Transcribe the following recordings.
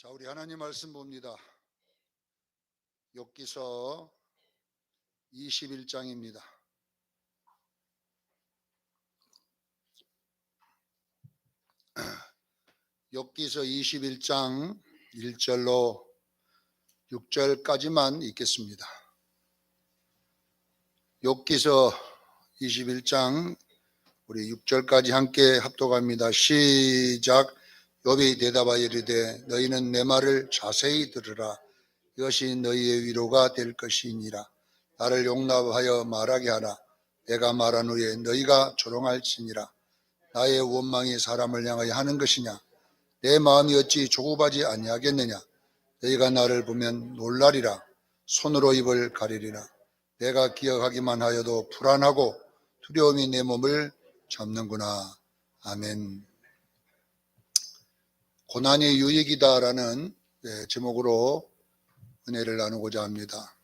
자, 우리 하나님 말씀 봅니다. 욥기서 21장입니다. 욥기서 21장 1절로 6절까지만 읽겠습니다. 욥기서 21장 우리 6절까지 함께 합독합니다. 시작. 욥이 대답하여 이르되 너희는 내 말을 자세히 들으라. 이것이 너희의 위로가 될 것이니라. 나를 용납하여 말하게 하라. 내가 말한 후에 너희가 조롱할지니라. 나의 원망이 사람을 향하여 하는 것이냐? 내 마음이 어찌 조급하지 아니하겠느냐? 너희가 나를 보면 놀라리라. 손으로 입을 가리리라. 내가 기억하기만 하여도 불안하고 두려움이 내 몸을 잡는구나. 아멘. 고난이 유익이다라는 제목으로 은혜를 나누고자 합니다.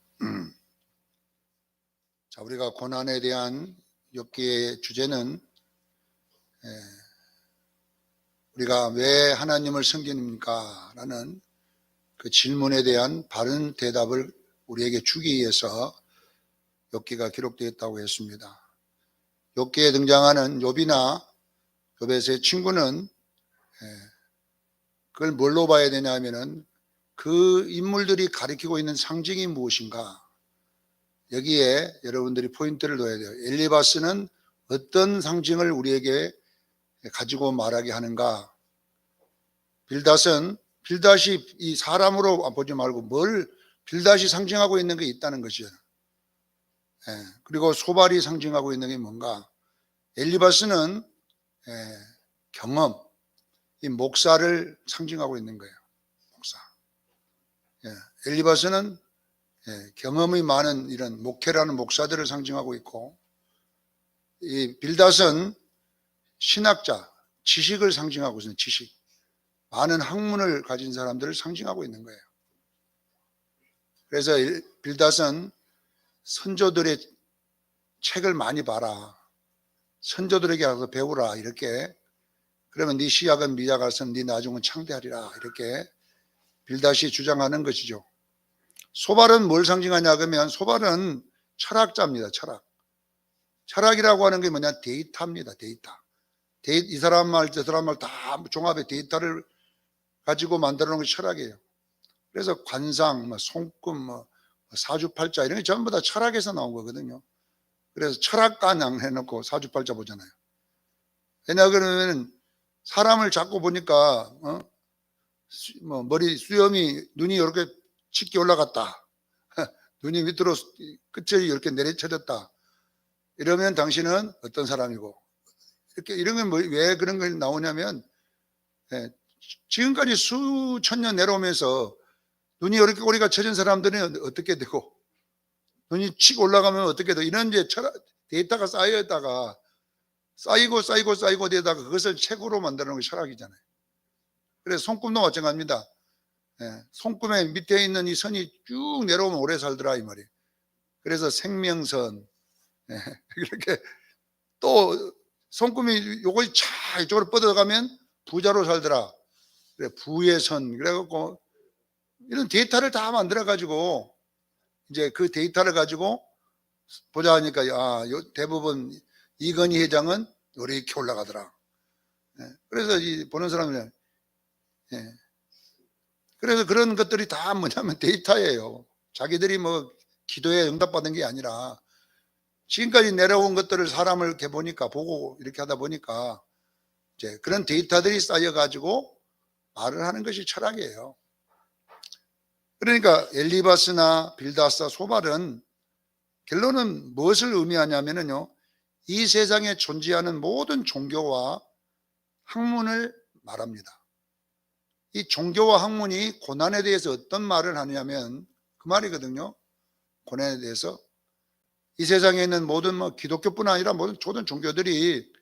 자, 우리가 고난에 대한 욥기의 주제는 우리가 왜 하나님을 섬깁니까? 라는 그 질문에 대한 바른 대답을 우리에게 주기 위해서 욥기가 기록되어 있다고 했습니다. 욥기에 등장하는 욥이나 욥의 친구는 그걸 뭘로 봐야 되냐 하면은 그 인물들이 가리키고 있는 상징이 무엇인가? 여기에 여러분들이 포인트를 둬야 돼요. 엘리바스는 어떤 상징을 우리에게 가지고 말하게 하는가? 빌닷이 이 사람으로 보지 말고 뭘 빌닷이 상징하고 있는 게 있다는 것이죠. 그리고 소발이 상징하고 있는 게 뭔가? 엘리바스는 경험, 이 목사를 상징하고 있는 거예요. 목사. 엘리바스는 경험이 많은 이런 목회라는 목사들을 상징하고 있고, 이 빌닷은 신학자, 지식을 상징하고 있는 지식, 많은 학문을 가진 사람들을 상징하고 있는 거예요. 그래서 빌닷은 선조들의 책을 많이 봐라, 선조들에게 가서 배우라, 이렇게. 그러면 네 시약은 미약하서 네 나중은 창대하리라, 이렇게 빌닷이 주장하는 것이죠. 소발은 뭘 상징하냐 그러면 소발은 철학자입니다. 철학이라고 하는 게 뭐냐? 데이터입니다. 이 사람 말 저 사람 말 다 종합의 데이터를 가지고 만들어 놓은 게 철학이에요. 그래서 관상, 손금, 사주팔자 이런 게 전부 다 철학에서 나온 거거든요. 그래서 철학관양 해놓고 사주팔자 보잖아요. 왜냐 그러면 사람을 자꾸 보니까 머리 수염이 눈이 이렇게 짙게 올라갔다. 눈이 밑으로 끝이 이렇게 내리쳐졌다. 이러면 당신은 어떤 사람이고, 이렇게 이런 건 왜 그런 걸 나오냐면, 지금까지 수천 년 내려오면서 눈이 이렇게 꼬리가 쳐진 사람들은 어떻게 되고, 눈이 치고 올라가면 어떻게 되고, 이런 이제 데이터가 쌓여있다가 쌓이고 되다가 그것을 책으로 만드는 게 철학이잖아요. 그래서 손금도 마찬가지입니다. 손금의 밑에 있는 이 선이 쭉 내려오면 오래 살더라, 이 말이에요. 그래서 생명선, 이렇게 또 손금이 요것이 차 이쪽으로 뻗어가면 부자로 살더라. 그래, 부의 선. 그래갖고 이런 데이터를 다 만들어가지고 이제 그 데이터를 가지고 보자 하니까 대부분 이건희 회장은 이렇게 올라가더라. 그래서 이 보는 사람들은 그래서 그런 것들이 다 뭐냐면 데이터예요. 자기들이 뭐 기도에 응답받은 게 아니라 지금까지 내려온 것들을 사람을 이렇게 보고 이렇게 하다 보니까 이제 그런 데이터들이 쌓여가지고 말을 하는 것이 철학이에요. 그러니까 엘리바스나 빌닷과 소발은 결론은 무엇을 의미하냐면요, 이 세상에 존재하는 모든 종교와 학문을 말합니다. 이 종교와 학문이 고난에 대해서 어떤 말을 하냐면 그 말이거든요. 고난에 대해서 이 세상에 있는 모든 기독교뿐 아니라 모든 종교들이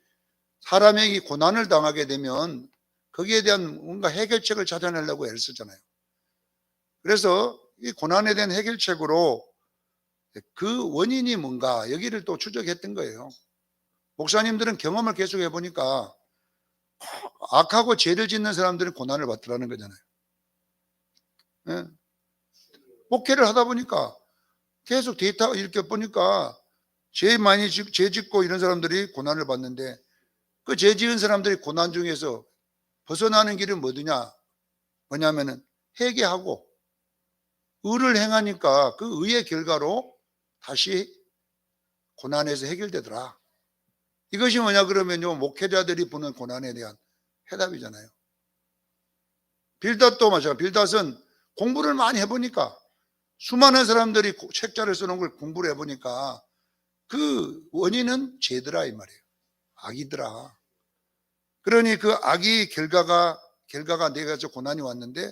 사람에게 고난을 당하게 되면 거기에 대한 뭔가 해결책을 찾아내려고 애를 쓰잖아요. 그래서 이 고난에 대한 해결책으로 그 원인이 뭔가 여기를 또 추적했던 거예요. 목사님들은 경험을 계속 해보니까 악하고 죄를 짓는 사람들은 고난을 받더라는 거잖아요. 예? 목회를 하다 보니까 계속 데이터가 이렇게 보니까 죄 많이 죄 짓고 이런 사람들이 고난을 받는데, 그 죄 지은 사람들이 고난 중에서 벗어나는 길은 뭐냐면은 회개하고 의를 행하니까 그 의의 결과로 다시 고난에서 해결되더라. 이것이 뭐냐 그러면요, 목회자들이 보는 고난에 대한 해답이잖아요. 빌닷도 마찬가지. 빌닷은 공부를 많이 해보니까, 수많은 사람들이 책자를 써놓은 걸 공부를 해보니까 그 원인은 죄더라 이 말이에요. 악이더라. 그러니 그 악이 결과가 내가 저 고난이 왔는데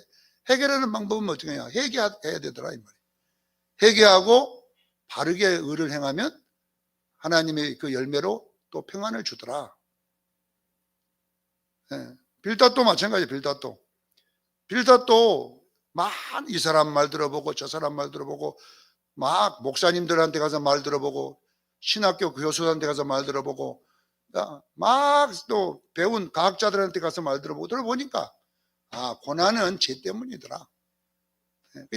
해결하는 방법은 어떻게 하냐, 회개해야 되더라 이 말이에요. 회개하고 바르게 의를 행하면 하나님의 그 열매로 또 평안을 주더라. 예. 빌닷도 마찬가지예요. 빌닷도 막 이 사람 말 들어보고 저 사람 말 들어보고, 막 목사님들한테 가서 말 들어보고, 신학교 교수한테 가서 말 들어보고, 막 또 배운 과학자들한테 가서 말 들어보니까 고난은 죄 때문이더라.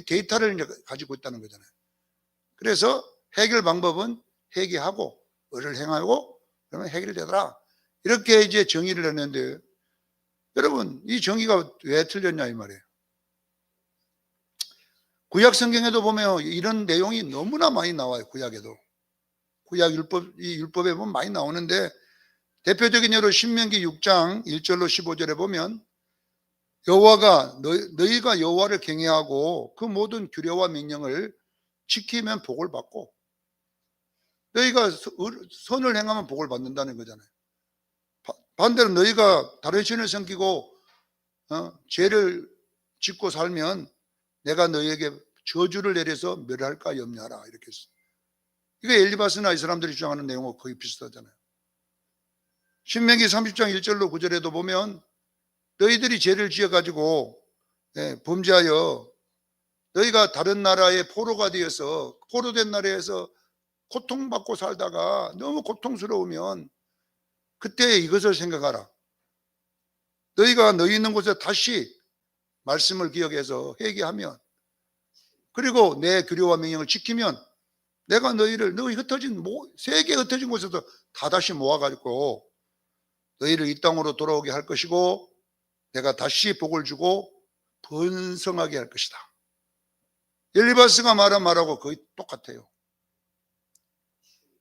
데이터를 이제 가지고 있다는 거잖아요. 그래서 해결 방법은 회개하고 의를 행하고 그러면 해결되더라. 이렇게 이제 정의를 했는데, 여러분 이 정의가 왜 틀렸냐 이 말이에요. 구약 성경에도 보면 이런 내용이 너무나 많이 나와요. 구약 율법에 보면 많이 나오는데, 대표적인 예로 신명기 6장 1절로 15절에 보면 여호와가 너희가 여호와를 경외하고 그 모든 규례와 명령을 지키면 복을 받고, 너희가 선을 행하면 복을 받는다는 거잖아요. 반대로 너희가 다른 신을 섬기고 죄를 짓고 살면 내가 너희에게 저주를 내려서 멸할까 염려하라 이렇게 했어요. 이거 엘리바스나 이 사람들이 주장하는 내용과 거의 비슷하잖아요. 신명기 30장 1절로 9절에도 보면 너희들이 죄를 지어가지고 범죄하여 너희가 다른 나라의 포로가 되어서 포로된 나라에서 고통받고 살다가 너무 고통스러우면 그때 이것을 생각하라. 너희가 너희 있는 곳에 다시 말씀을 기억해서 회개하면, 그리고 내 규례와 명령을 지키면 내가 너희 세계 흩어진 곳에서 다 다시 모아가지고 너희를 이 땅으로 돌아오게 할 것이고 내가 다시 복을 주고 번성하게 할 것이다. 엘리바스가 말한 말하고 거의 똑같아요.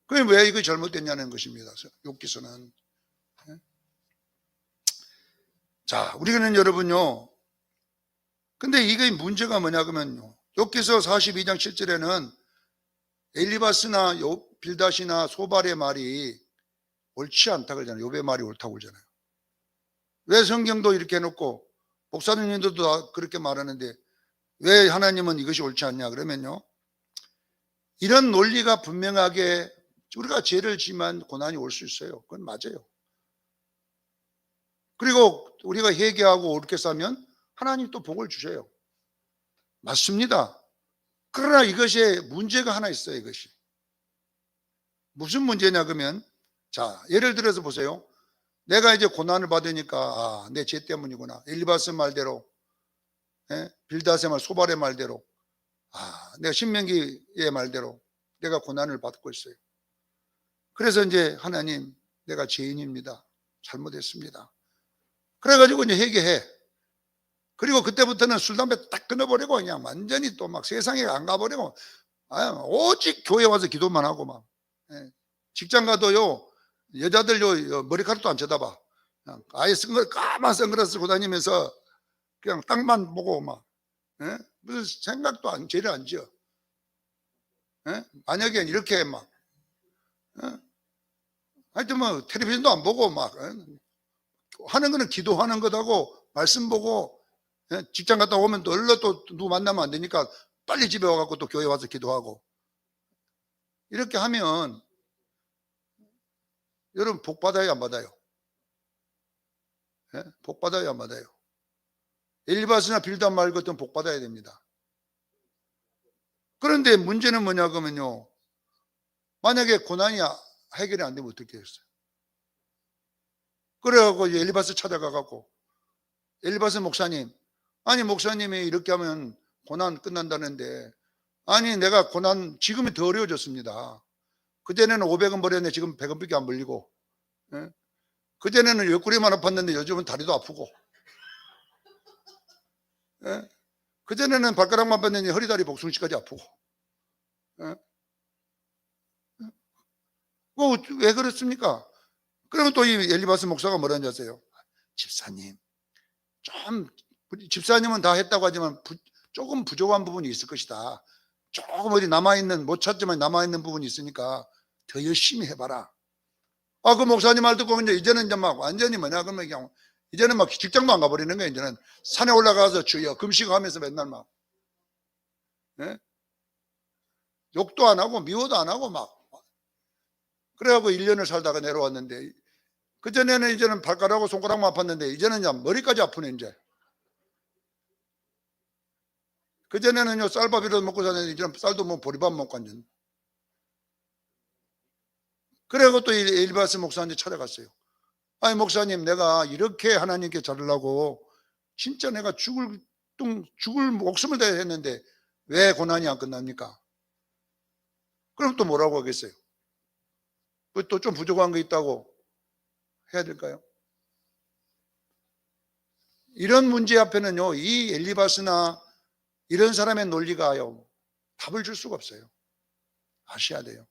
그게 왜 이거 잘못됐냐는 것입니다. 욥기서는. 자, 우리는 여러분요, 근데 이게 문제가 뭐냐 그러면요, 욥기서 42장 7절에는 엘리바스나 빌닷이나 소발의 말이 옳지 않다고 그러잖아요. 욥의 말이 옳다고 그러잖아요. 왜 성경도 이렇게 해놓고 목사님들도 다 그렇게 말하는데 왜 하나님은 이것이 옳지 않냐 그러면요, 이런 논리가 분명하게, 우리가 죄를 지면 고난이 올 수 있어요. 그건 맞아요. 그리고 우리가 회개하고 옳게 사면 하나님 또 복을 주셔요. 맞습니다. 그러나 이것에 문제가 하나 있어요. 이것이 무슨 문제냐 그러면, 자, 예를 들어서 보세요. 내가 이제 고난을 받으니까 내 죄 때문이구나. 엘리바스 말대로, 빌닷의 말, 소발의 말대로, 내가 신명기의 말대로 내가 고난을 받고 있어요. 그래서 이제 하나님, 내가 죄인입니다. 잘못했습니다. 그래가지고 이제 회개해. 그리고 그때부터는 술, 담배 딱 끊어버리고 그냥 완전히 또 막 세상에 안 가버리고 오직 교회 와서 기도만 하고 막. 직장 가도요, 여자들요 머리카락도 안 쳐다봐. 그냥 아예 까만 선글라스 쓰고 다니면서 그냥 땅만 보고 막, 무슨 생각도 죄를 안 지어. 만약에 이렇게 막, 하여튼 뭐 텔레비전도 안 보고 막 하는 거는 기도하는 것하고 말씀 보고, 직장 갔다 오면 또 얼른 또 누구 만나면 안 되니까 빨리 집에 와갖고 또 교회 와서 기도하고, 이렇게 하면 여러분 복 받아요 안 받아요? 복 받아요 안 받아요? 엘리바스나 빌닷 말 같은 복 받아야 됩니다. 그런데 문제는 뭐냐 그러면요, 만약에 고난이 해결이 안 되면 어떻게 했어요? 그래갖고 엘리바스 찾아가갖고, 엘리바스 목사님, 아니 목사님이 이렇게 하면 고난 끝난다는데, 아니 내가 고난 지금이 더 어려워졌습니다. 그전에는 500원 벌였는데 지금 100원밖에 안 벌리고, 예? 그전에는 옆구리만 아팠는데 요즘은 다리도 아프고, 예? 그전에는 발가락만 아팠는데 허리다리 복숭치까지 아프고, 예? 왜 그렇습니까? 그러면 또 이 엘리바스 목사가 뭐라는지 아세요? 집사님, 집사님은 다 했다고 하지만 조금 부족한 부분이 있을 것이다. 조금 어디 남아있는, 못 찾지만 남아있는 부분이 있으니까 더 열심히 해봐라. 그 목사님 말 듣고 이제는 이제 막 완전히 그러면 그냥 이제는 막 직장도 안 가버리는 거예요. 이제는 산에 올라가서 주여 금식하면서 맨날 막, 예? 욕도 안 하고 미워도 안 하고 막, 그래갖고 1년을 살다가 내려왔는데, 그전에는 이제는 발가락하고 손가락만 아팠는데 이제는 이제 머리까지 아프네. 이제 그전에는요 쌀밥이라도 먹고 사는데 이제는 쌀도 뭐 보리밥 먹고 앉은. 그래갖고 또 엘리바스 목사한테 찾아갔어요. 아니 목사님, 내가 이렇게 하나님께 잘하려고 진짜 내가 죽을 목숨을 다해 했는데 왜 고난이 안 끝납니까? 그럼 또 뭐라고 하겠어요? 또 좀 부족한 거 있다고 해야 될까요? 이런 문제 앞에는요 이 엘리바스나 이런 사람의 논리가요 답을 줄 수가 없어요. 아셔야 돼요.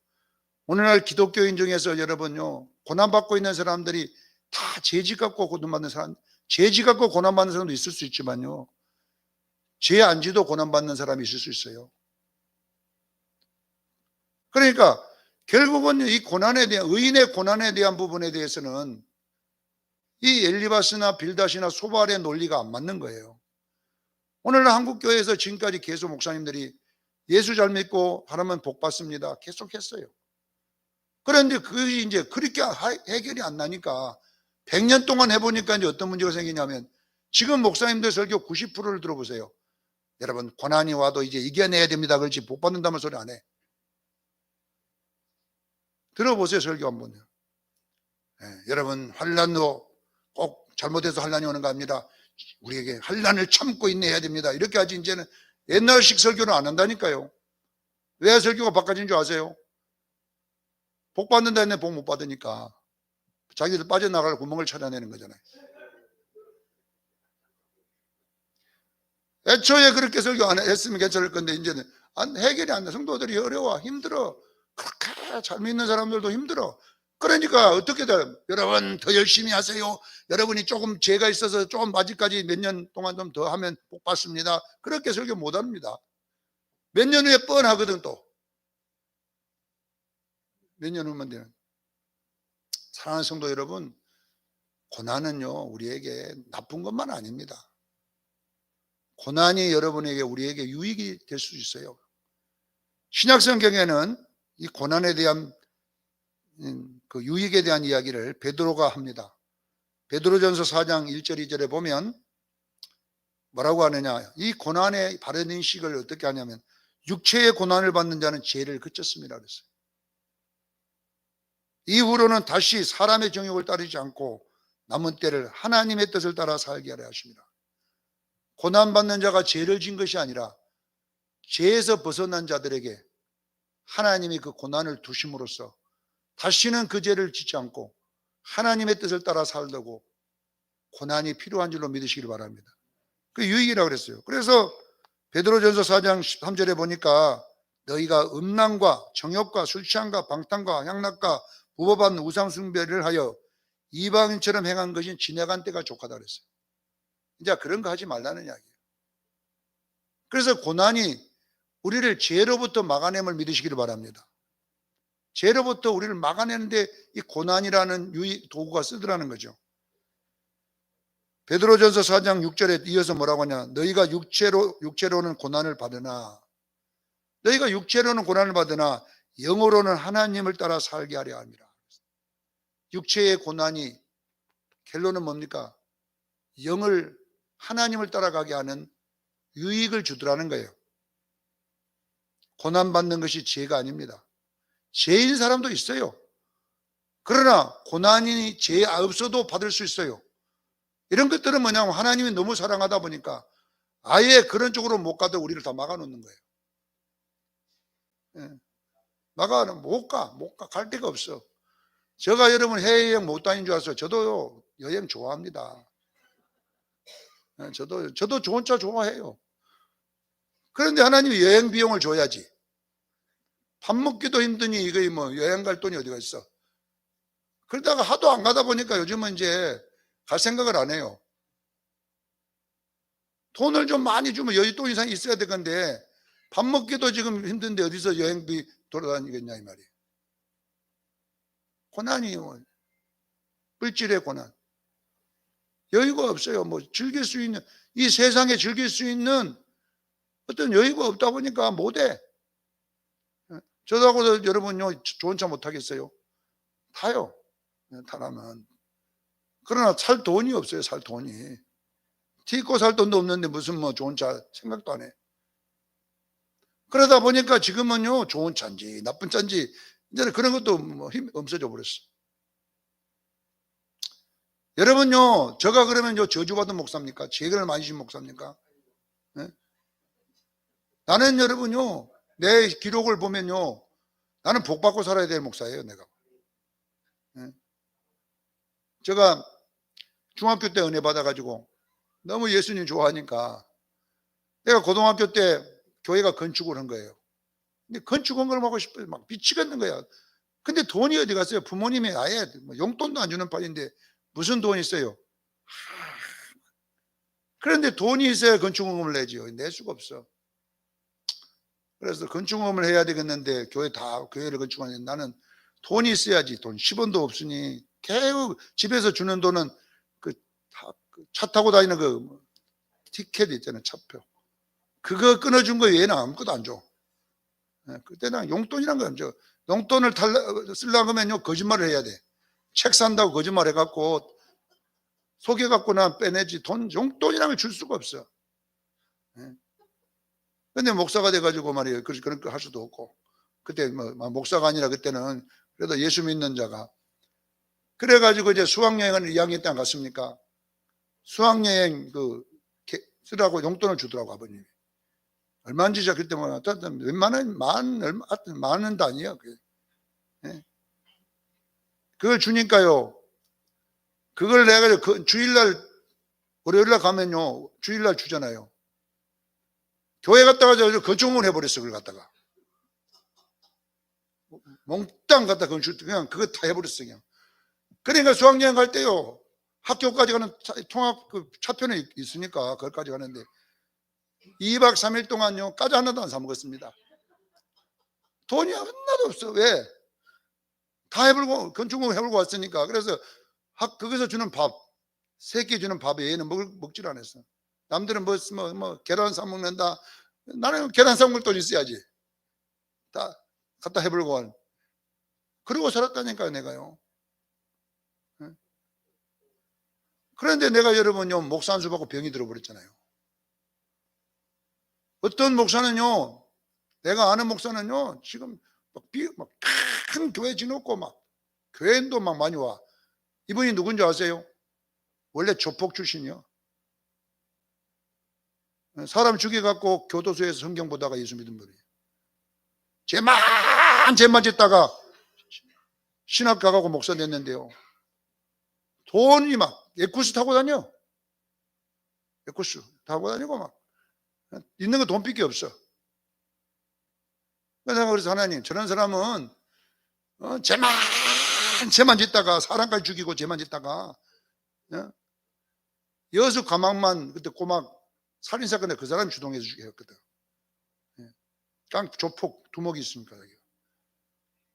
오늘날 기독교인 중에서 여러분요 고난받고 있는 사람들이 다 죄지 갖고 고난받는 사람, 죄지 갖고 고난받는 사람도 있을 수 있지만요 죄 안 지도 고난받는 사람이 있을 수 있어요. 그러니까 결국은 이 고난에 대한, 의인의 고난에 대한 부분에 대해서는 이 엘리바스나 빌닷이나 소발의 논리가 안 맞는 거예요. 오늘날 한국교회에서 지금까지 계속 목사님들이 예수 잘 믿고 하나면 복 받습니다 계속 했어요. 그런데 그것이 이제 그렇게 해결이 안 나니까 100년 동안 해보니까 이제 어떤 문제가 생기냐면, 지금 목사님들 설교 90%를 들어보세요. 여러분 고난이 와도 이제 이겨내야 됩니다. 그렇지 복 받는다는 소리 안 해. 들어보세요 설교 한번요. 여러분 환난도 꼭 잘못해서 환난이 오는 거 아닙니다. 우리에게 환난을 참고 인내해야 됩니다. 이렇게 하지 이제는 옛날식 설교는 안 한다니까요. 왜 설교가 바꿔진 줄 아세요? 복 받는다 했는데 복 못 받으니까 자기들 빠져나갈 구멍을 찾아내는 거잖아요. 애초에 그렇게 설교 안 했으면 괜찮을 건데 이제는 해결이 안 돼. 성도들이 어려워, 힘들어. 그렇게 잘 믿는 사람들도 힘들어. 그러니까 어떻게 돼요? 여러분 더 열심히 하세요. 여러분이 조금 죄가 있어서 조금 아직까지 몇 년 동안 좀 더 하면 복 받습니다. 그렇게 설교 못 합니다. 몇 년 후에 뻔하거든. 또 몇 년 후면 되는. 사랑하는 성도 여러분, 고난은요 우리에게 나쁜 것만 아닙니다. 고난이 여러분에게 우리에게 유익이 될 수 있어요. 신약 성경에는 이 고난에 대한 그 유익에 대한 이야기를 베드로가 합니다. 베드로전서 4장 1절 2절에 보면 뭐라고 하느냐, 이 고난의 바른 인식을 어떻게 하냐면 육체의 고난을 받는 자는 죄를 그쳤습니다 그랬어요. 이후로는 다시 사람의 정욕을 따르지 않고 남은 때를 하나님의 뜻을 따라 살게 하려 하십니다. 고난받는 자가 죄를 진 것이 아니라 죄에서 벗어난 자들에게 하나님이 그 고난을 두심으로써 다시는 그 죄를 짓지 않고 하나님의 뜻을 따라 살려고 고난이 필요한 줄로 믿으시길 바랍니다. 그 유익이라고 그랬어요. 그래서 베드로전서 4장 13절에 보니까 너희가 음란과 정욕과 술 취함과 방탕과 향락과 부법한 우상 숭배를 하여 이방인처럼 행한 것이 지나간 때가 족하다 그랬어요. 이제 그런 거 하지 말라는 이야기예요. 그래서 고난이 우리를 죄로부터 막아냄을 믿으시기를 바랍니다. 죄로부터 우리를 막아내는데 이 고난이라는 도구가 쓰더라는 거죠. 베드로전서 4장 6절에 이어서 뭐라고 하냐, 너희가 육체로는 고난을 받으나 너희가 육체로는 고난을 받으나 영으로는 하나님을 따라 살게 하려 합니다. 육체의 고난이 결론은 뭡니까? 영을 하나님을 따라가게 하는 유익을 주더라는 거예요. 고난받는 것이 죄가 아닙니다. 죄인 사람도 있어요. 그러나 고난이 죄 없어도 받을 수 있어요. 이런 것들은 뭐냐면 하나님이 너무 사랑하다 보니까 아예 그런 쪽으로 못 가도 우리를 다 막아놓는 거예요. 예. 못 가. 갈 데가 없어. 제가 여러분 해외여행 못 다닌 줄 알았어요. 저도 여행 좋아합니다. 예, 저도 좋은 차 좋아해요. 그런데 하나님이 여행 비용을 줘야지. 밥 먹기도 힘드니 이거 뭐 여행 갈 돈이 어디가 있어. 그러다가 하도 안 가다 보니까 요즘은 이제 갈 생각을 안 해요. 돈을 좀 많이 주면 여윳돈 이상이 있어야 될 건데 밥 먹기도 지금 힘든데 어디서 여행비 돌아다니겠냐 이 말이에요. 고난이요. 물질의 고난. 여유가 없어요. 뭐 즐길 수 있는, 이 세상에 즐길 수 있는 어떤 여유가 없다 보니까 못해. 저하고도 여러분요 좋은 차 못 타겠어요? 타요. 타라면. 그러나 살 돈이 없어요. 살 돈이. 티 입고 살 돈도 없는데 무슨 뭐 좋은 차 생각도 안 해. 그러다 보니까 지금은요 좋은 차인지 나쁜 차인지 이제는 그런 것도 뭐 힘 없어져 버렸어. 여러분요 제가 그러면 저주받은 목사입니까? 죄를 많이 진 목사입니까? 네? 나는 여러분요 내 기록을 보면요 나는 복 받고 살아야 될 목사예요. 내가. 네? 제가 중학교 때 은혜 받아가지고 너무 예수님 좋아하니까 내가 고등학교 때 교회가 건축을 한 거예요. 근데 건축한 걸 하고 싶어요. 막 미치겠는 거야. 근데 돈이 어디 갔어요? 부모님이 아예 용돈도 안 주는 판인데 무슨 돈이 있어요? 그런데 돈이 있어야 건축원금을 내지요. 낼 수가 없어. 그래서 건축원금을 해야 되겠는데 교회를 건축하는데 나는 돈이 있어야지. 돈 10원도 없으니 계속 집에서 주는 돈은 차 타고 다니는 그 티켓 있잖아요. 차표. 그거 끊어준 거 외에는 아무것도 안 줘. 그때는 용돈이란 거 없죠. 용돈을 쓰려고 하면요 거짓말을 해야 돼. 책 산다고 거짓말 해갖고 속여갖고나 빼내지 용돈이라는 걸 줄 수가 없어. 근데 목사가 돼가지고 말이에요. 그런 거 할 수도 없고. 그때 뭐 목사가 아니라 그때는 그래도 예수 믿는 자가. 그래가지고 이제 수학여행을 2학년 때 안 갔습니까? 수학여행 쓰라고 용돈을 주더라고 아버님이. 얼마인지 제가 그때 뭐 웬만한 만원 단위야. 그걸 주니까요. 그걸 내가 주일날 월요일날 가면요 주일날 주잖아요. 교회 갔다가 저 건축물 해버렸어. 그걸 갖다가 몽땅 갖다 그냥 그거 다 해버렸어. 그냥. 그러니까 수학여행 갈 때요 학교까지 가는 통합 차편에 있으니까 거기까지 가는데 2박 3일 동안요 과자 하나도 안 사 먹었습니다. 돈이 하나도 없어. 왜? 다 해불고 건축물 해불고 왔으니까. 그래서 거기서 주는 밥, 새끼 주는 밥 외에는 먹질 않았어. 남들은 뭐 계란 사 먹는다. 나는 계란 사 먹을 돈 있어야지. 다 갖다 해불고 그러고 살았다니까요. 내가요. 그런데 내가 여러분요 목사 한 수 받고 병이 들어버렸잖아요. 어떤 목사는요 내가 아는 목사는요 지금 막 큰 교회 지놓고 막 교회인도 막 많이 와. 이분이 누군지 아세요? 원래 조폭 출신이요. 사람 죽여갖고 교도소에서 성경 보다가 예수 믿은 분이에요. 죄만 짓다가 신학 가가고 목사 됐는데요. 돈이 막 에쿠스 타고 다녀. 에쿠스 타고 다니고 막 있는 거 돈밖에 없어. 그래서 하나님 저런 사람은 죄만 짓다가 사람까지 죽이고 죄만 짓다가 여수 가망만 그때 꼬막 살인사건에 그 사람이 주동해서 죽였거든. 깡 조폭 두목이 있으니까.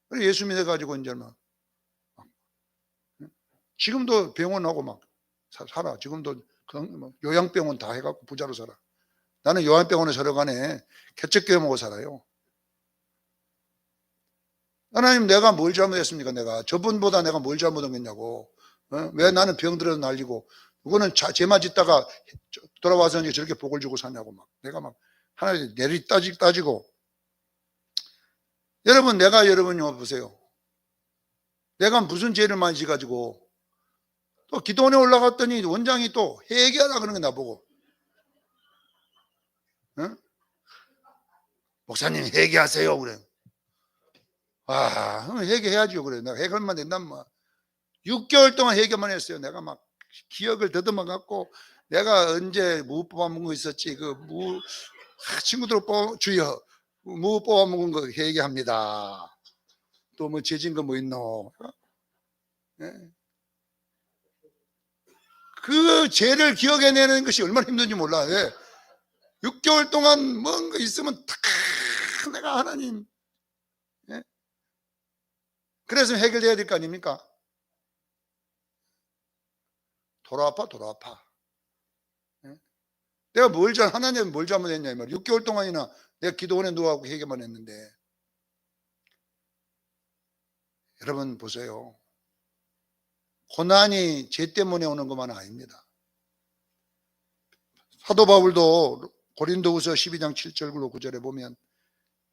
그래서 예수 믿어가지고 이제 막 지금도 병원하고 막 살아. 지금도 요양병원 다 해갖고 부자로 살아. 나는 요양병원에 살아가네. 개척교회 먹고 살아요. 하나님 내가 뭘 잘못했습니까? 내가 저분보다 내가 뭘 잘못했냐고. 왜 나는 병들어서 날리고 누구는 죄만 짓다가 돌아와서 이제 저렇게 복을 주고 사냐고 막 내가 막 하나님 내리 따지고 여러분요 보세요. 내가 무슨 죄를 많이 지가지고 또 기도원에 올라갔더니 원장이 또 회개하라 그러는 거 나보고 목사님 회개하세요. 그래. 아, 회개해야죠. 그래. 내가 회개만 된다면 뭐. 6개월 동안 회개만 했어요. 내가 막 기억을 더듬어 갖고 내가 언제 무 뽑아먹은 거 있었지. 친구들 주여 무 뽑아먹은 거 회개합니다. 또 뭐 죄진 거 뭐 있노. 예. 그 죄를 기억해내는 것이 얼마나 힘든지 몰라. 왜? 6개월 동안 뭔가 있으면 탁 내가 하나님. 예? 그래서 해결돼야 될 거 아닙니까? 돌아와 돌아와. 예? 내가 하나님 뭘 잘못했냐 이 말. 6개월 동안이나 내가 기도원에 누워갖고 회개만 했는데. 여러분 보세요. 고난이 죄 때문에 오는 것만 아닙니다. 사도 바울도 고린도후서 12장 7절 9절에 보면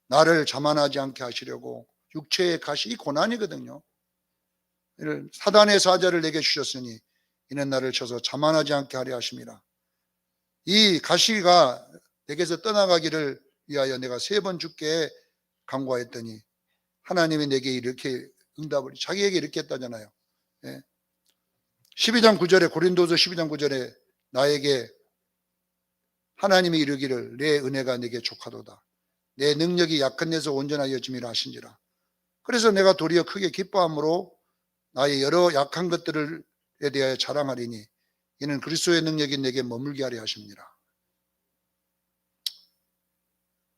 나를 자만하지 않게 하시려고 육체의 가시, 이 고난이거든요. 사단의 사자를 내게 주셨으니 이는 나를 쳐서 자만하지 않게 하려 하심이라. 이 가시가 내게서 떠나가기를 위하여 내가 3번 죽게 간구하였더니 하나님이 내게 이렇게 응답을 자기에게 이렇게 했다잖아요. 예. 12장 9절에 고린도서 12장 9절에 나에게 하나님이 이르기를 내 은혜가 내게 족하도다. 내 능력이 약한 데서 온전하여 짐이라 하신지라. 그래서 내가 도리어 크게 기뻐함으로 나의 여러 약한 것들에 대하여 자랑하리니 이는 그리스도의 능력이 내게 머물게 하려 하십니다.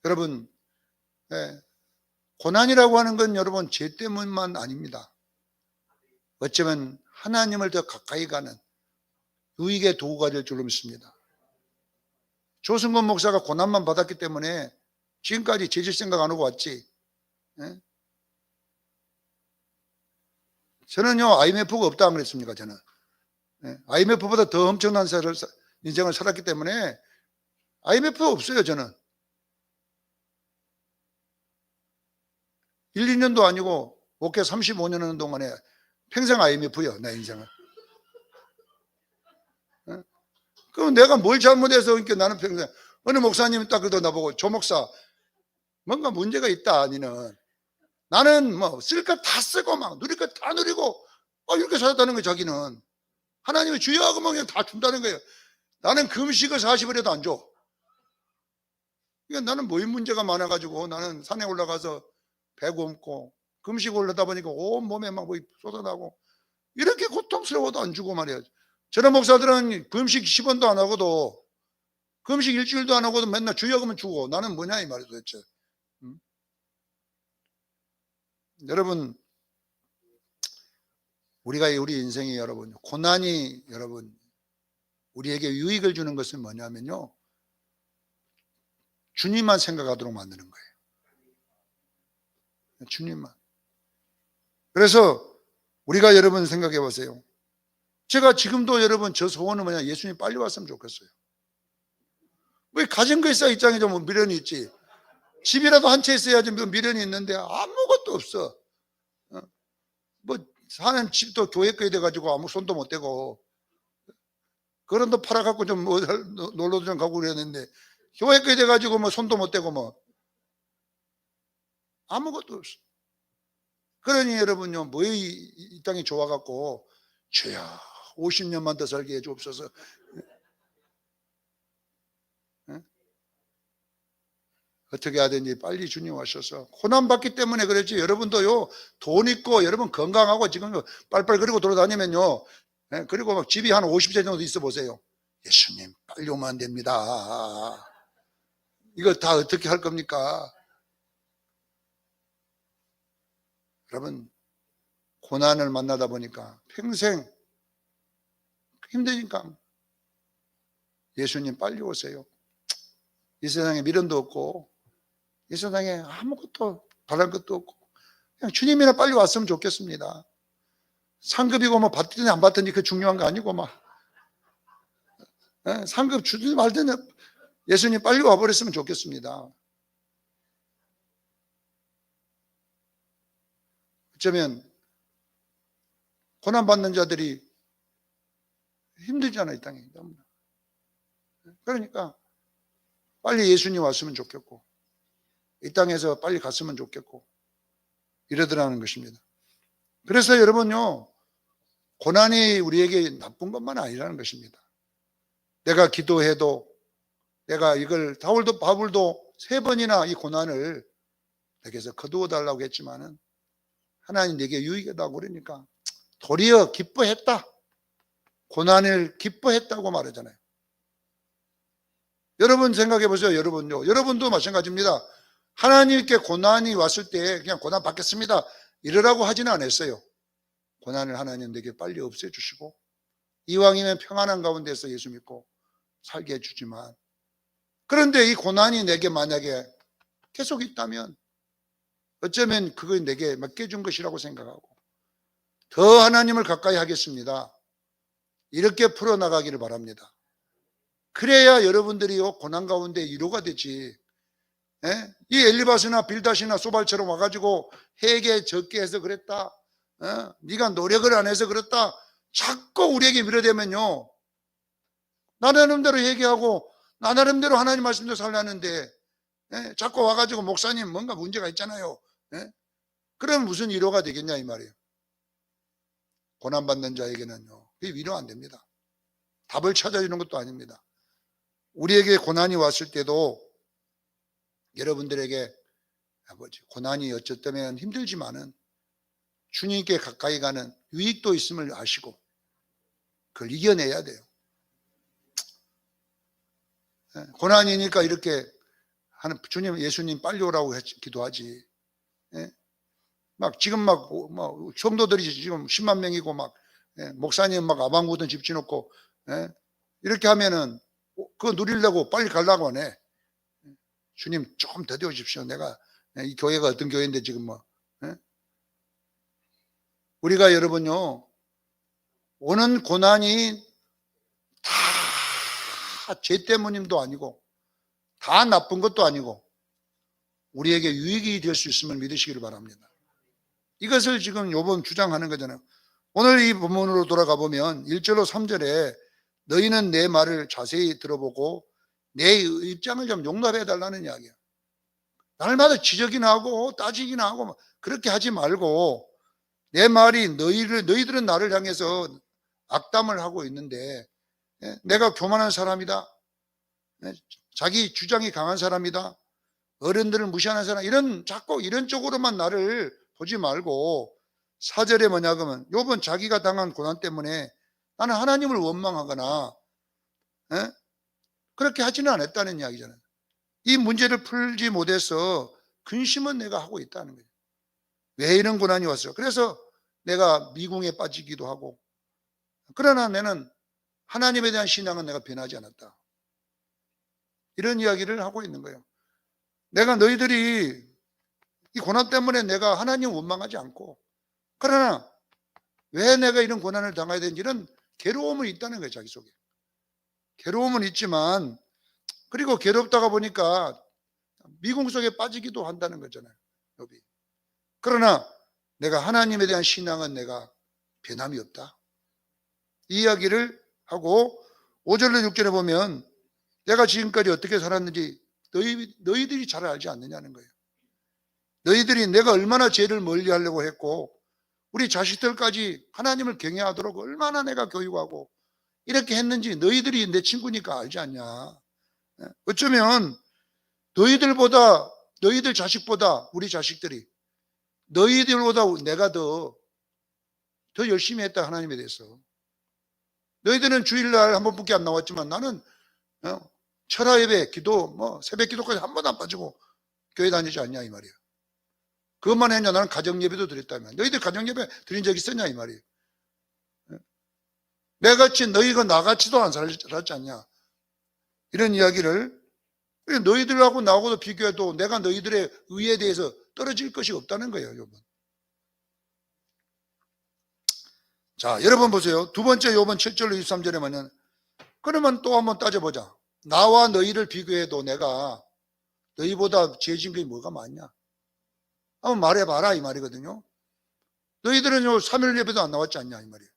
여러분, 고난이라고 하는 건 여러분 죄 때문만 아닙니다. 어쩌면 하나님을 더 가까이 가는 유익의 도구가 될 줄로 믿습니다. 조승건 목사가 고난만 받았기 때문에 지금까지 죄질 생각 안 하고 왔지. 저는요 IMF가 없다 안 그랬습니까? 저는 IMF보다 더 엄청난 인생을 살았기 때문에 IMF가 없어요. 저는 1, 2년도 아니고 목회 35년 하는 동안에 평생 IMF요. 내 인생은. 그럼 내가 뭘 잘못해서 그러니까 나는 평생 어느 목사님이 딱 그러다 나보고 조 목사 뭔가 문제가 있다. 아니는 나는 뭐 쓸 것 다 쓰고 막 누릴 것 다 누리고 이렇게 살았다는 거예요. 자기는 하나님이 주여하고 그냥 다 준다는 거예요. 나는 금식을 40일 해도 안 줘. 그러니까 나는 뭐인 문제가 많아가지고 나는 산에 올라가서 배 굶고 금식 올라다 보니까 온 몸에 막 쏟아나고 이렇게 고통스러워도 안 주고 말이에요. 저런 목사들은 금식 10원도 안 하고도 금식 일주일도 안 하고도 맨날 주여금은 주고 나는 뭐냐 이 말이에요 도대체. 여러분 우리 인생이 여러분 고난이 여러분 우리에게 유익을 주는 것은 뭐냐면요 주님만 생각하도록 만드는 거예요. 주님만. 그래서 우리가 여러분 생각해 보세요. 제가 지금도 여러분 저 소원은 뭐냐 예수님 빨리 왔으면 좋겠어요. 왜 가진 거 있어야 입장에 좀 미련이 있지. 집이라도 한 채 있어야지 미련이 있는데 아무것도 없어. 뭐 사는 집도 교회거리 돼가지고 아무 손도 못 대고 그런 돈 팔아갖고 좀 놀러도 좀 가고 그랬는데 교회거리 돼가지고 뭐 손도 못 대고 뭐 아무것도 없어. 그러니 여러분요 뭐 이 땅이 좋아갖고 주야 50년만 더 살게 해주옵소서. 어떻게 하든지 빨리 주님 오셔서 고난받기 때문에 그랬지. 여러분도요 돈 있고 여러분 건강하고 지금 빨빨 그리고 돌아다니면요 그리고 막 집이 한 50채 정도 있어 보세요. 예수님 빨리 오면 안 됩니다. 이거 다 어떻게 할 겁니까? 여러분 고난을 만나다 보니까 평생 힘드니까 예수님 빨리 오세요. 이 세상에 미련도 없고 이 세상에 아무것도 바랄 것도 없고 그냥 주님이나 빨리 왔으면 좋겠습니다. 상급이고 뭐 받든지 안 받든지 그 중요한 거 아니고 막 상급 주든 말든 예수님 빨리 와버렸으면 좋겠습니다. 어쩌면 고난받는 자들이 힘들잖아요 이 땅에. 그러니까 빨리 예수님 왔으면 좋겠고 이 땅에서 빨리 갔으면 좋겠고 이러더라는 것입니다. 그래서 여러분요, 고난이 우리에게 나쁜 것만 아니라는 것입니다. 내가 기도해도, 내가 이걸 바울도 3번이나 이 고난을 내게서 거두어 달라고 했지만은 하나님 내게 유익하다고 그러니까 도리어 기뻐했다. 고난을 기뻐했다고 말하잖아요. 여러분 생각해 보세요. 여러분도 마찬가지입니다. 하나님께 고난이 왔을 때 그냥 고난 받겠습니다 이러라고 하지는 않았어요. 고난을 하나님 내게 빨리 없애주시고 이왕이면 평안한 가운데서 예수 믿고 살게 해주지만, 그런데 이 고난이 내게 만약에 계속 있다면 어쩌면 그거 내게 맡겨준 것이라고 생각하고 더 하나님을 가까이 하겠습니다, 이렇게 풀어나가기를 바랍니다. 그래야 여러분들이요 고난 가운데 위로가 되지. 예? 이 엘리바스나 빌닷이나 소발처럼 와가지고 회개 적게 해서 그랬다, 네가 노력을 안 해서 그렇다 자꾸 우리에게 밀어대면요, 나 나름대로 회개하고 나 나름대로 하나님 말씀대로 살라는데 자꾸 와가지고 목사님 뭔가 문제가 있잖아요. 그럼 무슨 위로가 되겠냐 이 말이에요. 고난받는 자에게는요 그게 위로 안 됩니다. 답을 찾아주는 것도 아닙니다. 우리에게 고난이 왔을 때도 여러분들에게 아버지 고난이 어쨌든 힘들지만은 주님께 가까이 가는 유익도 있음을 아시고 그걸 이겨내야 돼요. 고난이니까 이렇게 하는 주님, 예수님 빨리 오라고 기도하지. 지금 성도들이 지금 10만 명이고 목사님 아방구든 집 지놓고 이렇게 하면은 그거 누리려고 빨리 가려고 하네. 주님 조금 더 되어주십시오. 내가 이 교회가 어떤 교회인데 지금 우리가 여러분요 오는 고난이 다 죄 때문임도 아니고 다 나쁜 것도 아니고 우리에게 유익이 될 수 있음을 믿으시기를 바랍니다. 이것을 지금 요번 주장하는 거잖아요. 오늘 이 본문으로 돌아가 보면 1절로 3절에 너희는 내 말을 자세히 들어보고 내 입장을 좀 용납해 달라는 이야기야. 날마다 지적이나 하고 따지기나 하고 그렇게 하지 말고 내 말이 너희들은 나를 향해서 악담을 하고 있는데 내가 교만한 사람이다, 자기 주장이 강한 사람이다, 어른들을 무시하는 사람, 자꾸 이런 쪽으로만 나를 보지 말고 4절에 뭐냐 그러면 요번 자기가 당한 고난 때문에 나는 하나님을 원망하거나 그렇게 하지는 않았다는 이야기잖아요. 이 문제를 풀지 못해서 근심은 내가 하고 있다는 거예요. 왜 이런 고난이 왔어요? 그래서 내가 미궁에 빠지기도 하고, 그러나 나는 하나님에 대한 신앙은 내가 변하지 않았다, 이런 이야기를 하고 있는 거예요. 내가 너희들이 이 고난 때문에 내가 하나님 원망하지 않고, 그러나 왜 내가 이런 고난을 당해야 되는지 이런 괴로움은 있다는 거예요. 자기 속에 괴로움은 있지만, 그리고 괴롭다가 보니까 미궁 속에 빠지기도 한다는 거잖아요, 욥이. 그러나 내가 하나님에 대한 신앙은 내가 변함이 없다, 이 이야기를 하고 5절로 6절에 보면 내가 지금까지 어떻게 살았는지 너희들이 잘 알지 않느냐는 거예요. 너희들이 내가 얼마나 죄를 멀리 하려고 했고 우리 자식들까지 하나님을 경외하도록 얼마나 내가 교육하고 이렇게 했는지 너희들이 내 친구니까 알지 않냐. 어쩌면 너희들 자식보다 우리 자식들이 너희들보다 내가 더 열심히 했다, 하나님에 대해서. 너희들은 주일날 한 번밖에 안 나왔지만 나는 철야 예배, 기도, 새벽 기도까지 한 번도 안 빠지고 교회 다니지 않냐 이 말이에요. 그것만 했냐? 나는 가정 예배도 드렸다면. 너희들 가정 예배 드린 적 있었냐 이 말이에요. 내같이 너희가 나같이도 안 살았지 않냐, 이런 이야기를. 너희들하고 나하고도 비교해도 내가 너희들의 의에 대해서 떨어질 것이 없다는 거예요, 여러분. 자, 여러분 보세요. 두 번째 요번 7절로 23절에 뭐냐면, 그러면 또 한번 따져보자. 나와 너희를 비교해도 내가 너희보다 죄진 게 뭐가 많냐? 한번 말해봐라 이 말이거든요. 너희들은 요 3일 예배도 안 나왔지 않냐 이 말이에요.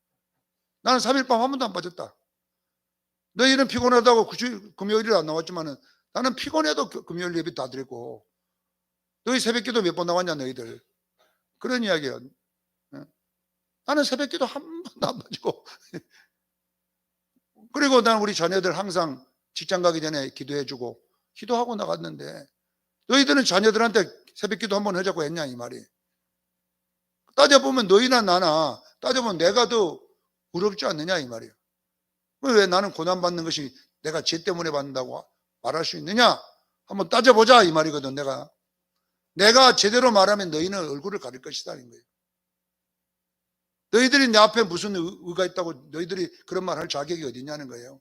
나는 3일 밤 한 번도 안 빠졌다. 너희는 피곤하다고 금요일에 안 나왔지만은 나는 피곤해도 금요일 예배 다 드리고 너희 새벽기도 몇 번 나왔냐 너희들. 그런 이야기야. 나는 새벽기도 한 번도 안 빠지고 그리고 난 우리 자녀들 항상 직장 가기 전에 기도해주고 기도하고 나갔는데 너희들은 자녀들한테 새벽기도 한 번 하자고 했냐 이 말이. 따져보면 너희나 나나 따져보면 내가 더 어렵지 않느냐 이 말이에요. 왜 나는 고난받는 것이 내가 죄 때문에 받는다고 말할 수 있느냐 한번 따져보자 이 말이거든. 내가 제대로 말하면 너희는 얼굴을 가릴 것이다 는 거예요. 너희들이 내 앞에 무슨 의가 있다고 너희들이 그런 말 할 자격이 어디 있냐는 거예요.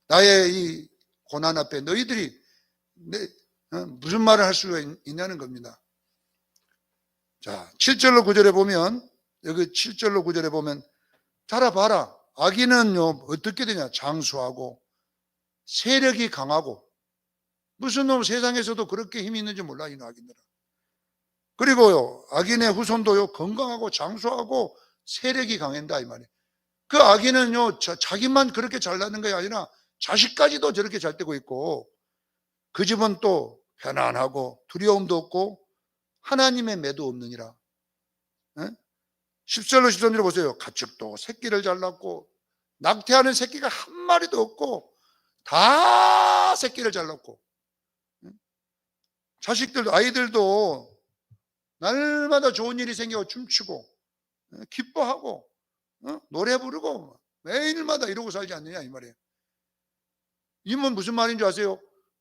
나의 이 고난 앞에 너희들이 무슨 말을 할 수가 있냐는 겁니다. 자, 7절로 9절에 보면 여기 7절로 9절에 보면 자라봐라. 악인은요 어떻게 되냐? 장수하고 세력이 강하고 무슨 놈 세상에서도 그렇게 힘이 있는지 몰라 이 악인들은. 그리고요 악인의 후손도요 건강하고 장수하고 세력이 강한다 이 말이에요. 그 악인은요 자기만 그렇게 잘나는 게 아니라 자식까지도 저렇게 잘 되고 있고 그 집은 또 편안하고 두려움도 없고 하나님의 매도 없느니라. 10절로 13절에 보세요. 가축도 새끼를 잘 낳고 낙태하는 새끼가 한 마리도 없고 다 새끼를 잘 낳고 자식들도 아이들도 날마다 좋은 일이 생기고 춤추고 기뻐하고 노래 부르고 매일마다 이러고 살지 않느냐 이 말이에요. 이건 무슨 말인 줄 아세요?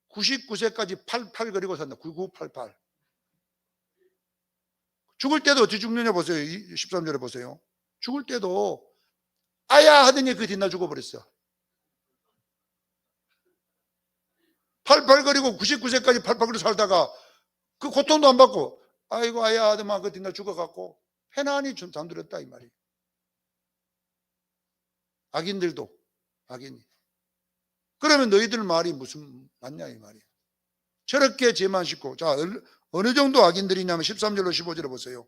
99세까지 팔팔거리고 산다. 9988. 죽을 때도 어떻게 죽느냐 보세요. 13절에 보세요. 죽을 때도 아야 하더니 그 뒷날 죽어버렸어. 팔팔거리고 99세까지 팔팔거리고 살다가 그 고통도 안 받고 아이고 아야 하더만 그 뒷날 죽어갖고 편안히 좀 잠들었다 이 말이에요. 악인들도 악인이. 그러면 너희들 말이 무슨 맞냐 이 말이에요. 저렇게 죄만 짓고 자 어느 정도 악인들이냐면 13절로 15절에 보세요.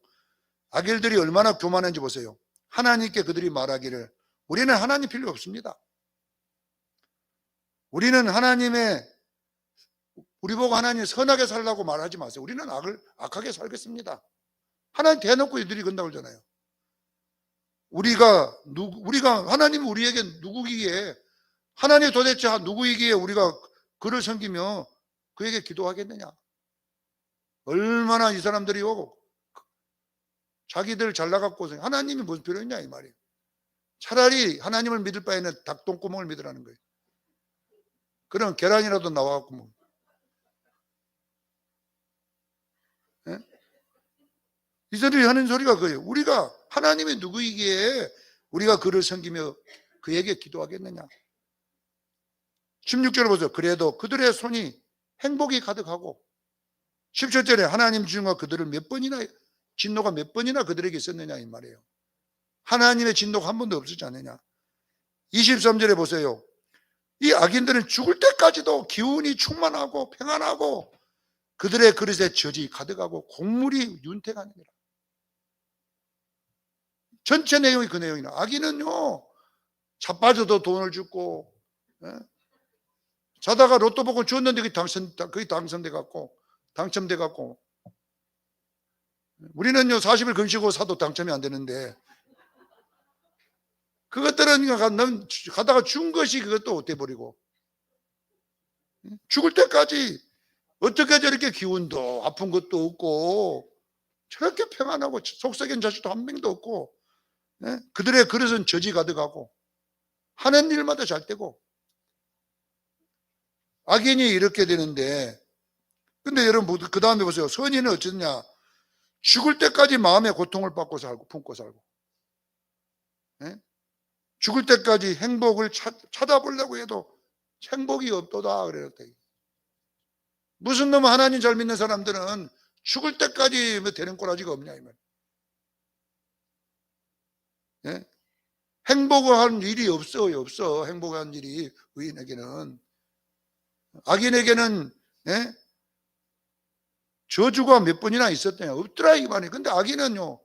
악인들이 얼마나 교만한지 보세요. 하나님께 그들이 말하기를 우리는 하나님 필요 없습니다. 우리는 우리 보고 하나님 선하게 살라고 말하지 마세요. 우리는 악하게 살겠습니다. 하나님 대놓고 이들이 건다고 그러잖아요. 우리가 하나님은 우리에게 누구기에 하나님 도대체 누구이기에 우리가 그를 섬기며 그에게 기도하겠느냐. 얼마나 이 사람들이 오고 자기들 잘나갖고 하나님이 무슨 필요 있냐 이 말이에요. 차라리 하나님을 믿을 바에는 닭똥구멍을 믿으라는 거예요. 그럼 계란이라도 나와갖고 뭐. 예? 이들이 하는 소리가 그예요. 우리가 하나님이 누구이기에 우리가 그를 섬기며 그에게 기도하겠느냐. 16절에 보세요. 그래도 그들의 손이 행복이 가득하고 17절에 하나님 진노가 그들을 진노가 몇 번이나 그들에게 있었느냐 이 말이에요. 하나님의 진노가 한 번도 없었지 않느냐. 23절에 보세요. 이 악인들은 죽을 때까지도 기운이 충만하고 평안하고 그들의 그릇에 젖이 가득하고 곡물이 윤택하느니라. 전체 내용이 그 내용이나. 악인은요 자빠져도 돈을 주고 자다가 로또 복을 줬는데 그게 당첨돼 갖고 우리는요 40일 금식하고 사도 당첨이 안 되는데 그것들은 가다가 준 것이 그것도 돼버리고 죽을 때까지 어떻게 저렇게 기운도 아픈 것도 없고 저렇게 평안하고 속썩인 자식도 한 명도 없고 그들의 그릇은 젖이 가득하고 하는 일마다 잘 되고 악인이 이렇게 되는데 근데 여러분 그 다음에 보세요. 선인은 어쩌냐. 죽을 때까지 마음의 고통을 받고 살고 품고 살고 죽을 때까지 행복을 찾아보려고 해도 행복이 없도다 그랬대. 무슨 놈 하나님 잘 믿는 사람들은 죽을 때까지 되는 꼬라지가 없냐 이 말. 행복을 한 일이 없어. 행복한 일이 의인에게는. 악인에게는 저주가 몇 번이나 있었대요. 없더라 이 말이에요. 근데 악인은요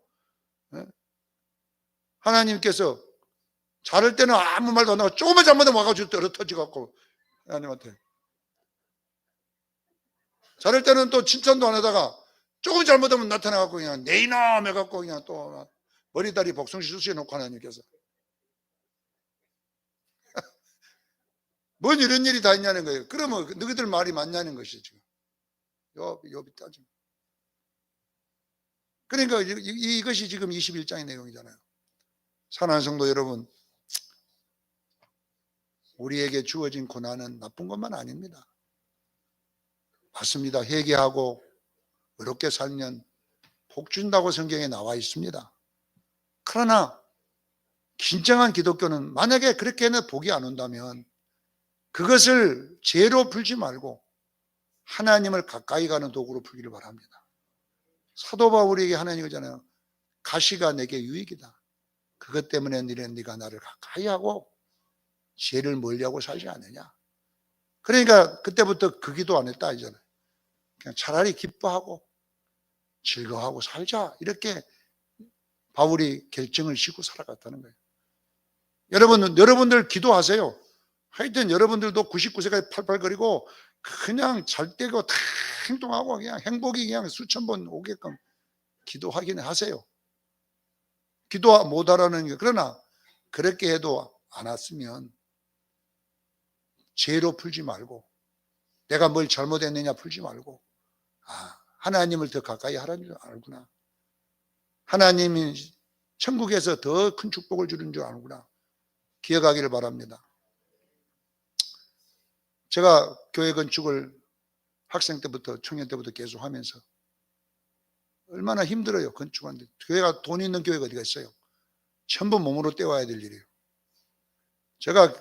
하나님께서 자를 때는 아무 말도 안 하고 조금만 잘못하면 와가지고 떨어터져 갖고 하나님한테 자를 때는 또 칭찬도 안 하다가 조금 잘못하면 나타나갖고 그냥 내 이놈 해갖고 그냥 또 머리다리 복숭 쑤시해 놓고 하나님께서 뭔 이런 일이 다 있냐는 거예요. 그러면 너희들 말이 맞냐는 것이죠. 지금 욥이 따지면. 그러니까 이것이 지금 21장의 내용이잖아요. 사랑하는 성도 여러분, 우리에게 주어진 고난은 나쁜 것만 아닙니다. 맞습니다. 회개하고 어렵게 살면 복 준다고 성경에 나와 있습니다. 그러나 진정한 기독교는 만약에 그렇게 해서 복이 안 온다면 그것을 죄로 풀지 말고 하나님을 가까이 가는 도구로 풀기를 바랍니다. 사도 바울에게 하나님이 그러잖아요. 가시가 내게 유익이다. 그것 때문에 네가 나를 가까이 하고 죄를 멀리하고 살지 않느냐. 그러니까 그때부터 그 기도 안 했다 하잖아요. 그냥 차라리 기뻐하고 즐거워하고 살자, 이렇게 바울이 결정을 짓고 살아갔다는 거예요. 여러분들 기도하세요. 하여튼 여러분들도 99세까지 팔팔거리고 그냥 잘 때고 다 행동하고 그냥 행복이 그냥 수천 번 오게끔 기도하기는 하세요. 기도 못하라는 게. 그러나 그렇게 해도 안 왔으면 죄로 풀지 말고 내가 뭘 잘못했느냐 풀지 말고 하나님을 더 가까이 하라는 줄 알구나. 하나님이 천국에서 더 큰 축복을 주는 줄 아는구나. 기억하기를 바랍니다. 제가 교회 건축을 학생 때부터 청년 때부터 계속 하면서 얼마나 힘들어요. 건축하는데. 교회가 돈 있는 교회가 어디가 있어요. 전부 몸으로 떼와야 될 일이에요. 제가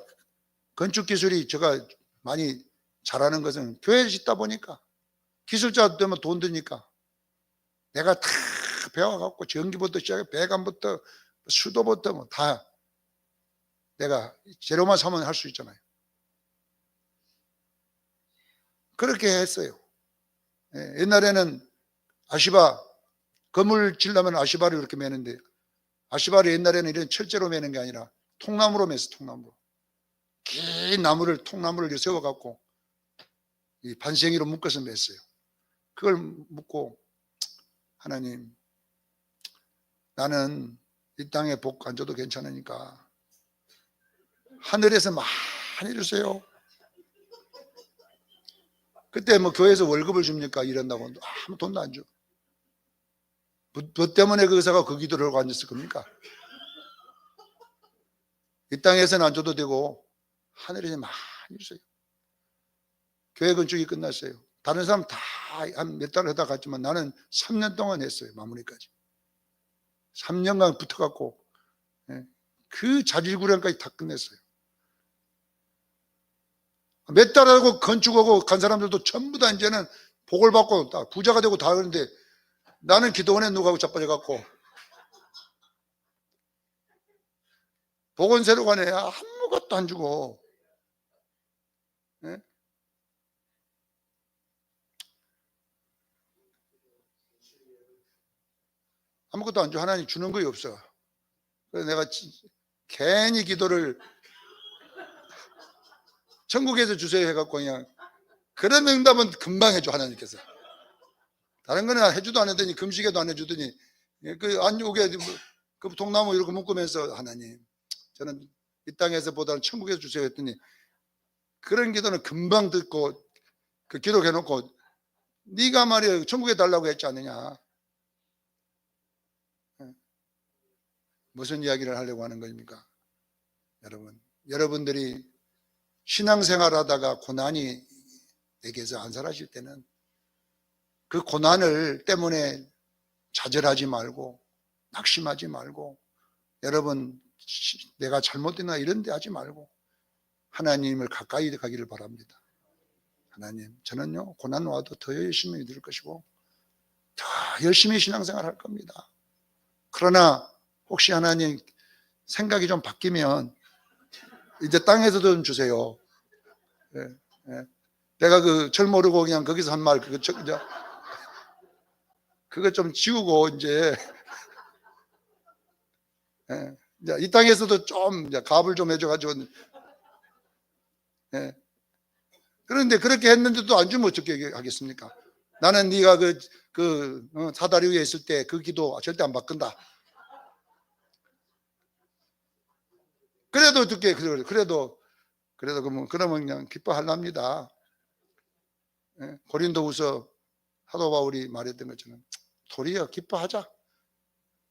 건축 기술이 제가 많이 잘하는 것은 교회에 짓다 보니까 기술자 되면 돈 드니까 내가 다 배워갖고 전기부터 시작해 배관부터 수도부터 뭐 다 내가 재료만 사면 할 수 있잖아요. 그렇게 했어요. 옛날에는 아시바 건물 지려면 아시바를 이렇게 매는데 아시바를 옛날에는 이런 철제로 매는 게 아니라 통나무로 맸어. 통나무로 긴 나무를 통나무를 세워갖고 이 반생이로 묶어서 맸어요. 그걸 묶고 하나님 나는 이 땅에 복 안 줘도 괜찮으니까 하늘에서 많이 주세요. 그때 뭐 교회에서 월급을 줍니까? 일한다고 아무 돈도 안 줘. 뭐 때문에 그 의사가 그 기도를 하고 앉았을 겁니까? 이 땅에서는 안 줘도 되고 하늘에서 많이 주세요. 교회 건축이 끝났어요. 다른 사람 다 한 몇 달 하다 갔지만 나는 3년 동안 했어요. 마무리까지. 3년간 붙어갖고 그 자질구레까지 다 끝냈어요. 몇 달 하고 건축하고 간 사람들도 전부 다 이제는 복을 받고 다 부자가 되고 다 그러는데 나는 기도원에 누가 자빠져갖고 복원새로 가네. 아무것도 안 주고. 아무것도 안 줘. 하나님 주는 거이 없어. 그래서 내가 괜히 기도를 천국에서 주세요 해갖고 그냥 그런 응답은 금방 해줘. 하나님께서. 다른 거는 해주도 안 했더니 금식에도 안 해주더니 그 안욕에 그 통나무 이렇게 묶으면서 하나님 저는 이 땅에서 보다는 천국에서 주세요 했더니 그런 기도는 금방 듣고 그 기록해놓고 네가 말이야 천국에 달라고 했지 않느냐. 무슨 이야기를 하려고 하는 겁니까? 여러분들이 신앙생활 하다가 고난이 내게서 안 사라질 때는 그 고난을 때문에 좌절하지 말고 낙심하지 말고 여러분 내가 잘못했나 이런 데 하지 말고 하나님을 가까이 가기를 바랍니다. 하나님 저는요 고난 와도 더 열심히 믿을 것이고 더 열심히 신앙생활 할 겁니다. 그러나 혹시 하나님 생각이 좀 바뀌면 이제 땅에서도 좀 주세요. 내가 그 절 모르고 그냥 거기서 한 말 그거 좀 지우고 이제 이 땅에서도 좀 이제 갑을 좀 해줘가지고 그런데 그렇게 했는데도 안 주면 어떻게 하겠습니까? 나는 네가 사다리 위에 있을 때 그 기도 절대 안 바꾼다. 그래도 어떻게 그래도 그러면 그냥 기뻐하랍니다. 예, 고린도후서 사도 바울이 말했던 것처럼 도리어 기뻐하자.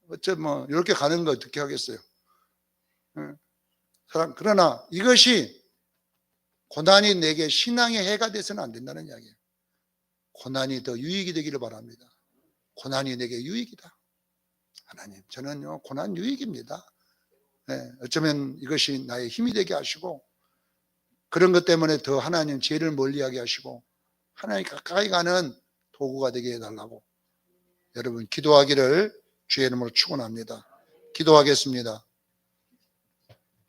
어째 이렇게 가는 거 어떻게 하겠어요? 예, 그러나 이것이 고난이 내게 신앙의 해가 돼서는 안 된다는 이야기예요. 고난이 더 유익이 되기를 바랍니다. 고난이 내게 유익이다. 하나님, 저는요 고난 유익입니다. 네, 어쩌면 이것이 나의 힘이 되게 하시고 그런 것 때문에 더 하나님 죄를 멀리하게 하시고 하나님 가까이 가는 도구가 되게 해달라고 여러분 기도하기를 주의 이름으로 축원합니다. 기도하겠습니다.